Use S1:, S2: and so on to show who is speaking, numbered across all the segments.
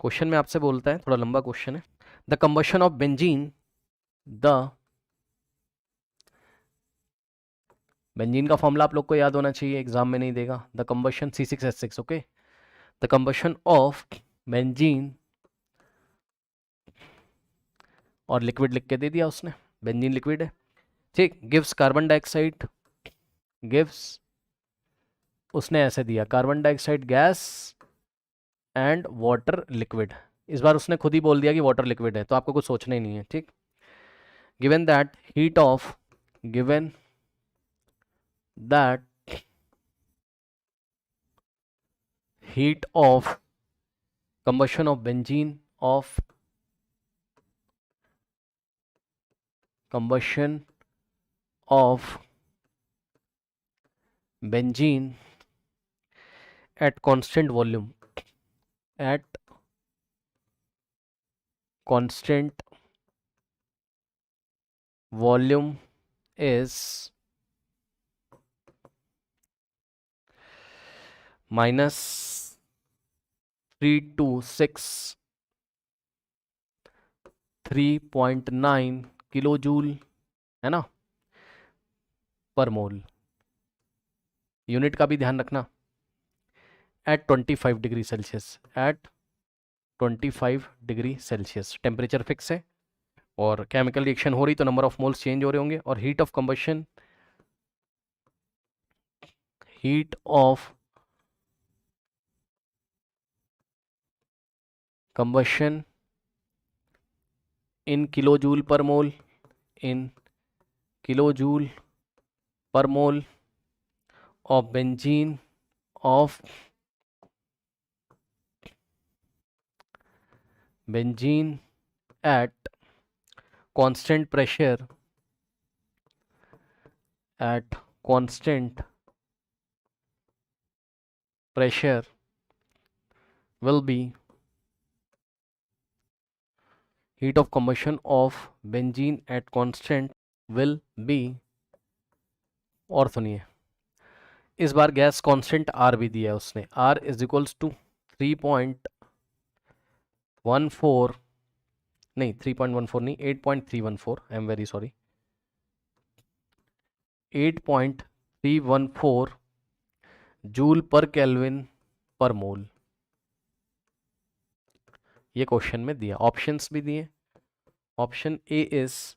S1: Question में आपसे बोलता है, थोड़ा लंबा क्वेश्चन है। The combustion of benzene, the benzene का फॉर्मूला आप लोग को याद होना चाहिए, एग्जाम में नहीं देगा। The combustion C6H6, okay. The combustion of benzene, और लिक्विड लिख के दे दिया उसने, बेंजीन लिक्विड है, ठीक। गिव्स कार्बन डाइऑक्साइड, गिव्स, उसने ऐसे दिया carbon dioxide gas and water liquid. इस बार उसने खुद ही बोल दिया कि वाटर लिक्विड है, तो आपको कुछ सोचना ही नहीं है, ठीक। Given that heat of, given that heat of combustion of benzene, of combustion of benzene at constant volume, at constant volume is minus 3.9 kilo joule, है ना, पर मोल। यूनिट का भी ध्यान रखना। At 25 degree Celsius, at 25 degree Celsius temperature fix है, और chemical reaction हो रही तो नंबर ऑफ मोल्स चेंज हो रहे होंगे। और heat of combustion, heat of combustion in kilo joule पर मोल, इन किलो जूल पर mole of benzene, of benzene at constant pressure, at constant pressure will be heat of combustion of benzene at constant will be, और सुनिए, इस बार gas constant R भी दिया है उसने, are is equals to 3.14, नहीं 3.14 नहीं, 8.314, I am very sorry, 8.314 joule per kelvin per mole. ये क्वेश्चन में दिया, ऑप्शंस भी दिए। Option A is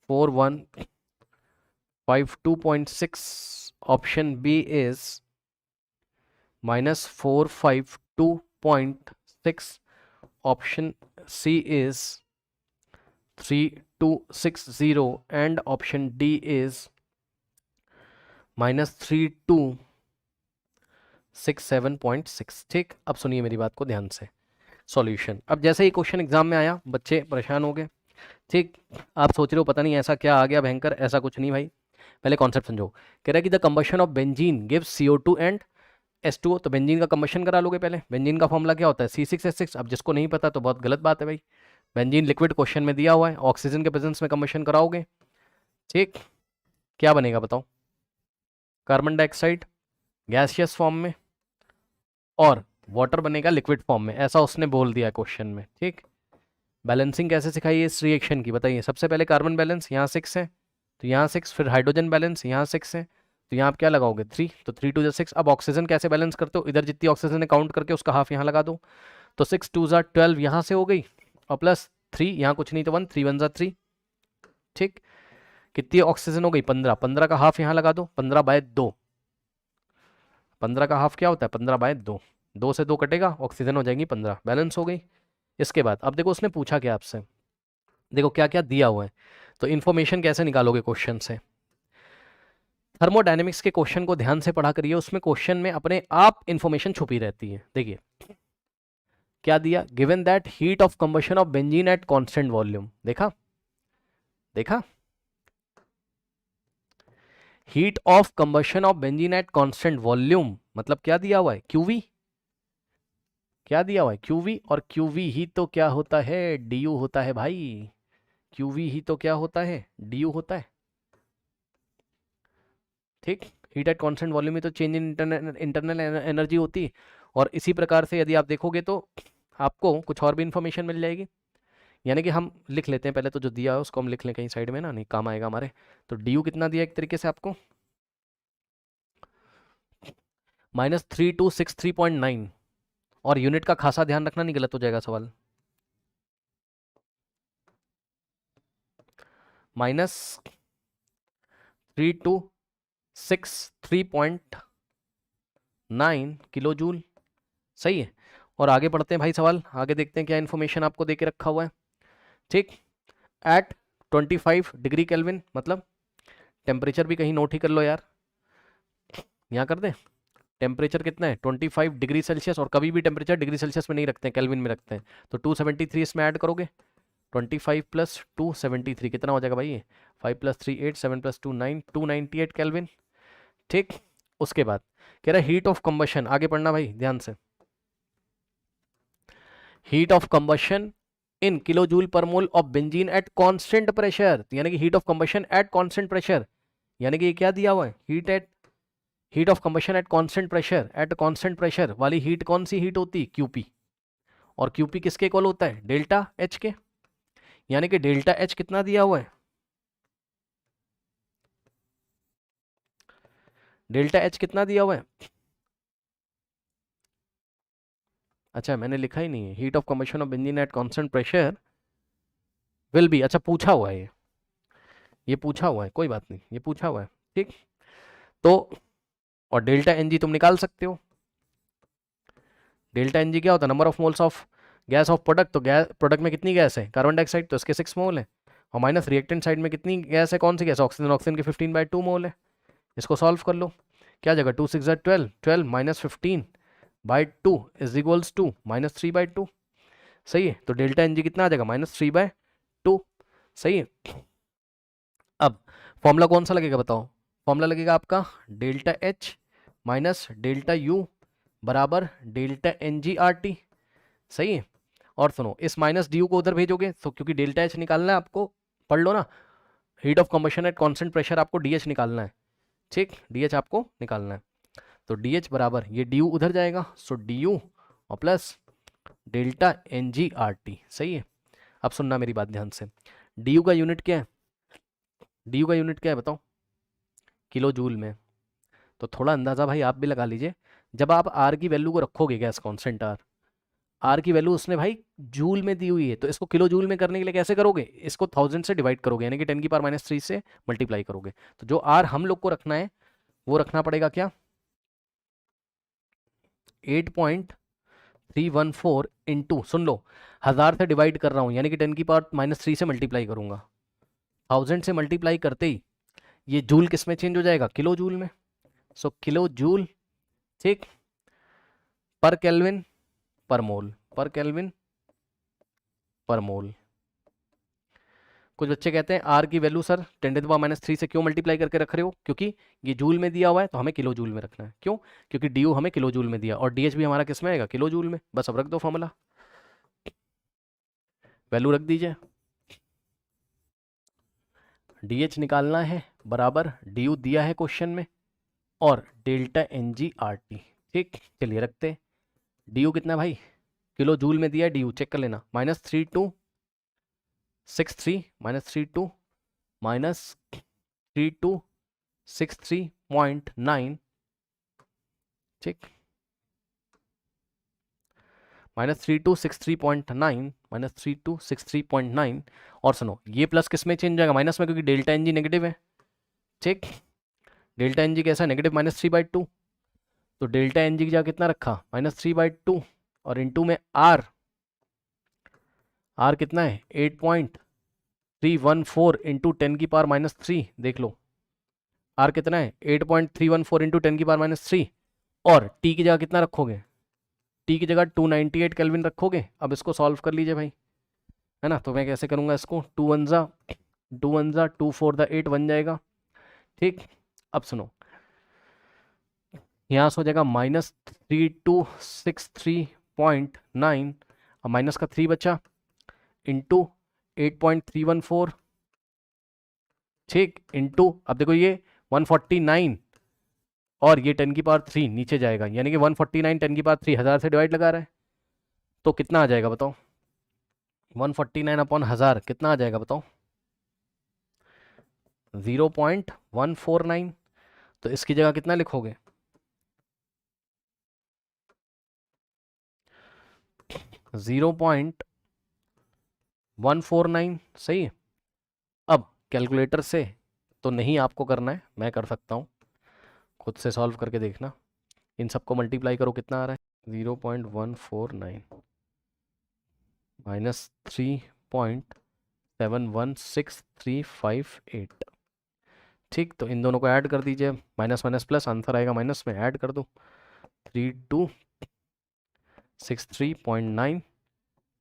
S1: 4152.6, option B is -452.6, option C is 3260, and option D is -3267.6। ठीक, अब सुनिए मेरी बात को ध्यान से। सॉल्यूशन, अब जैसे ही क्वेश्चन एग्जाम में आया बच्चे परेशान हो गए, ठीक। आप सोच रहे हो पता नहीं ऐसा क्या आ गया भयंकर, ऐसा कुछ नहीं भाई, पहले कॉन्सेप्ट समझो। कह रहा है कि the combustion of benzene gives CO2 and H2O, तो बेंजीन का कंबशन करा लोगे पहले। बेंजीन का फॉर्मूला क्या होता है, C6H6। अब जिसको नहीं पता तो बहुत गलत बात है भाई, बेंजीन लिक्विड क्वेश्चन में दिया हुआ है, ऑक्सीजन के प्रेजेंस में कंबशन कराओगे, ठीक। क्या बनेगा बताओ, कार्बन डाइऑक्साइड गैसियस फॉर्म में, और वाटर बनेगा लिक्विड फॉर्म में, ऐसा उसने बोल दिया क्वेश्चन में, ठीक। बैलेंसिंग कैसे सिखाई है इस रिएक्शन की, बताइए। सबसे पहले कार्बन बैलेंस, यहाँ 6 है तो यहाँ 6, फिर हाइड्रोजन बैलेंस, यहाँ 6 है तो यहाँ आप क्या लगाओगे 3, तो 3 2 6। अब ऑक्सीजन कैसे बैलेंस करते हो, इधर जितनी ऑक्सीजन है काउंट करके उसका हाफ यहाँ लगा दो, तो 6 2 12 यहाँ से हो गई, और प्लस 3 यहाँ कुछ नहीं तो 1, 3 1 3, ठीक। कितनी ऑक्सीजन हो गई 15, 15 का हाफ यहाँ लगा दो, 15/2, 15 का हाफ क्या होता है 15/2, 2 से 2 कटेगा, ऑक्सीजन हो जाएंगी 15, बैलेंस हो गई। इसके बाद अब देखो उसने पूछा क्या आपसे, देखो क्या क्या दिया हुआ है, तो इन्फॉर्मेशन कैसे निकालोगे क्वेश्चन से। थर्मोडायनेमिक्स के क्वेश्चन को ध्यान से पढ़ा करिए, उसमें क्वेश्चन में अपने आप इंफॉर्मेशन छुपी रहती है। देखिए क्या दिया, given that heat of combustion of benzene at constant volume, देखा देखा, heat of combustion of benzene at constant volume मतलब क्या दिया हुआ है, QV, क्या दिया हुआ है QV, और QV ही तो क्या होता है, DU होता है भाई, QV ही तो क्या होता है, DU होता है, ठीक। हीट एट कांस्टेंट वॉल्यूम में तो चेंज इन इंटरनल एनर्जी होती है। और इसी प्रकार से यदि आप देखोगे तो आपको कुछ और भी इन्फॉर्मेशन मिल जाएगी। यानी कि हम लिख लेते हैं पहले, तो जो दिया है उसको हम लिख लें कहीं साइड में ना, नहीं काम आएगा हमारे। तो डी यू कितना दिया एक तरीके से आपको, -3263.9, और यूनिट का खासा ध्यान रखना, नहीं गलत हो जाएगा सवाल। -3263.9 किलो जूल, सही है। और आगे पढ़ते हैं भाई, सवाल आगे देखते हैं क्या इन्फॉर्मेशन आपको देके रखा हुआ है। ठीक, एट 25 डिग्री केल्विन, मतलब टेम्परेचर भी कहीं नोट ही कर लो यार, यहाँ कर दें। टेम्परेचर कितना है 25 डिग्री सेल्सियस, और कभी भी टेम्परेचर डिग्री सेल्सियस में नहीं रखते हैं, केल्विन में रखते हैं। तो 273 इसमें ऐड करोगे, 25 + 273 कितना हो जाएगा भाई ये, 5 + 3 8, 7 + 2 9, 298 केल्विन। ठीक, उसके बाद कह रहा है हीट ऑफ कंबशन, आगे पढ़ना भाई ध्यान से। Heat of combustion in kilo joule पर mole of benzene at constant pressure, यानी कि heat of combustion at constant pressure, यानी कि ये क्या दिया हुआ है, heat of combustion at constant pressure, at constant pressure वाली हीट कौन सी हीट होती है, क्यूपी। और क्यूपी किसके इक्वल होता है, डेल्टा एच के, यानी कि डेल्टा एच कितना दिया हुआ है, डेल्टा एच कितना दिया हुआ है। अच्छा मैंने लिखा ही नहीं है, heat of combustion of benzene at constant pressure will be, अच्छा पूछा हुआ है ये पूछा हुआ है, कोई बात नहीं, ये पूछा हुआ है। ठीक, तो और डेल्टा एनजी तुम निकाल सकते हो। डेल्टा एनजी क्या होता है, number of moles of gas off product, तो गैस प्रोडक्ट में कितनी गैस है, कार्बन डाइऑक्साइड, तो इसके 6 मोल है, और माइनस रिएक्टेंट साइड में कितनी गैस है, कौन सी गैस, ऑक्सीजन, ऑक्सीजन के 15/2 मोल है। इसको सॉल्व कर लो, क्या जगह 2 6 12, 12 - 15/2 = -2 -3/2, सही है। तो डेल्टा एनजी कितना आ जाएगा, -3/2, सही है। अब फॉर्मूला कौन सा लगेगा बताओ, फॉर्मूला लगेगा आपका delta H minus delta U बराबर delta N G R T, सही है। और सुनो, इस माइनस डी यू को उधर भेजोगे तो, क्योंकि डेल्टा एच निकालना है आपको, पढ़ लो ना, heat of combustion at constant pressure आपको डी एच निकालना है। ठीक, डी एच आपको निकालना है, तो डी एच बराबर ये डी यू उधर जाएगा, सो डी यू और plus delta N G R T, सही है। अब सुनना मेरी बात ध्यान से, डी यू का यूनिट क्या है, डी यू का यूनिट क्या है बताओ, किलो जूल में। तो थोड़ा अंदाज़ा भाई आप भी लगा लीजिए, जब आप आर की वैल्यू को रखोगे, गैस कॉन्स्टेंट आर की वैल्यू उसने भाई जूल में दी हुई है, तो इसको किलो जूल में करने के लिए कैसे करोगे, इसको 1000 से डिवाइड करोगे, यानी कि 10⁻³ से मल्टीप्लाई करोगे। तो जो आर हम लोग को रखना है वो रखना पड़ेगा क्या, 8.314 इंटू, सुन लो 1000 से डिवाइड कर रहा हूँ, यानी कि 10⁻³ से मल्टीप्लाई करूंगा, 1000 से मल्टीप्लाई करते ही ये जूल किस में चेंज हो जाएगा, किलो जूल में। सो किलो जूल, ठीक, पर केल्विन पर मोल, पर केल्विन पर मोल। कुछ बच्चे कहते हैं आर की वैल्यू सर 10⁻³ से क्यों मल्टीप्लाई करके रख रहे हो, क्योंकि ये जूल में दिया हुआ है तो हमें किलो जूल में रखना है, क्यों, क्योंकि डी यू हमें किलो जूल में दिया, और डी एच भी हमारा किस में आएगा, किलो जूल में। बस अब रख दो फॉर्मूला, वैल्यू रख दीजिए, डी एच निकालना है बराबर डी यू दिया है क्वेश्चन में, और delta N G R T. ठीक, चलिए रखते, डी यू कितना भाई, किलो जूल में दिया है डी यू, चेक कर लेना, -3263 -32 -3263.9, ठीक, -3263.9 -3263.9। और सुनो ये प्लस किस में चेंज जाएगा, माइनस में, क्योंकि डेल्टा एन जी नेगेटिव है। ठीक, डेल्टा एन जी कैसा, नेगेटिव, -3/2, तो डेल्टा एन जी की जगह कितना रखा, -3/2, और इंटू में आर, आर कितना है 8.314 इंटू 10⁻³ देख लो, आर कितना है 8.314 इंटू 10⁻³, और टी की जगह कितना रखोगे, टी की जगह 298 केल्विन रखोगे। अब इसको सॉल्व कर लीजिए भाई, है ना, तो मैं कैसे करूँगा इसको, 2 1 ज़ा 2 4 द 8 बन जाएगा। ठीक, अब सुनो, यहाँ से हो जाएगा -3263.9, और माइनस का 3 बचा, इंटू 8.314, ठीक, इंटू, अब देखो ये 149, और ये 10⁻³ नीचे जाएगा, यानी कि 149 10⁻³ 1000 से डिवाइड लगा रहा है, तो कितना आ जाएगा बताओ? 149 अपॉन 1000 कितना आ जाएगा बताओ? 0.149। तो इसकी जगह कितना लिखोगे? 0.149। सही है। अब कैलकुलेटर से तो नहीं आपको करना है, मैं कर सकता हूँ, खुद से सॉल्व करके देखना। इन सबको मल्टीप्लाई करो, कितना आ रहा है? 0.149 माइनस 3.716358। ठीक, तो इन दोनों को ऐड कर दीजिए, माइनस माइनस प्लस, आंसर आएगा माइनस में, ऐड कर दो। 3263.9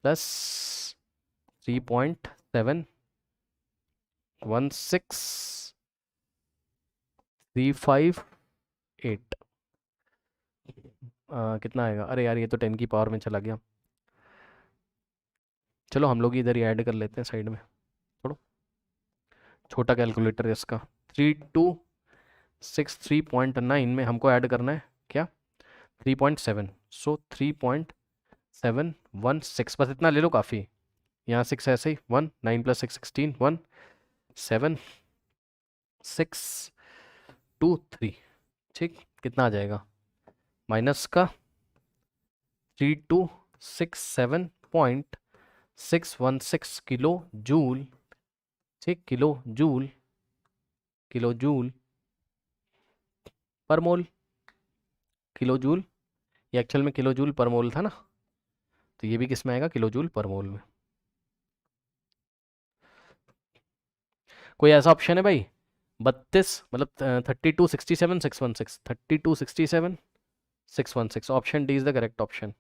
S1: प्लस 3.71635 कितना आएगा? अरे यार ये तो 10 की पावर में चला गया। चलो हम लोग इधर ही ऐड कर लेते हैं साइड में, छोड़ो, छोटा कैलकुलेटर है इसका। 3263.9 में हमको ऐड करना है क्या? 3.7, सो 3.716, बस इतना ले लो काफ़ी। यहाँ 6 ऐसे ही, 1, 9 + 6 16, 1 7 6 2 3। ठीक, कितना आ जाएगा? माइनस का 3267.616 किलो जूल। ठीक, किलो जूल, किलो जूल पर मोल, किलो जूल, ये एक्चुअल में किलो जूल पर मोल था ना, तो ये भी किस में आएगा? किलो जूल पर मोल में। कोई ऐसा ऑप्शन है भाई? 32 मतलब 3267 616, 3267 616, option D is the correct option.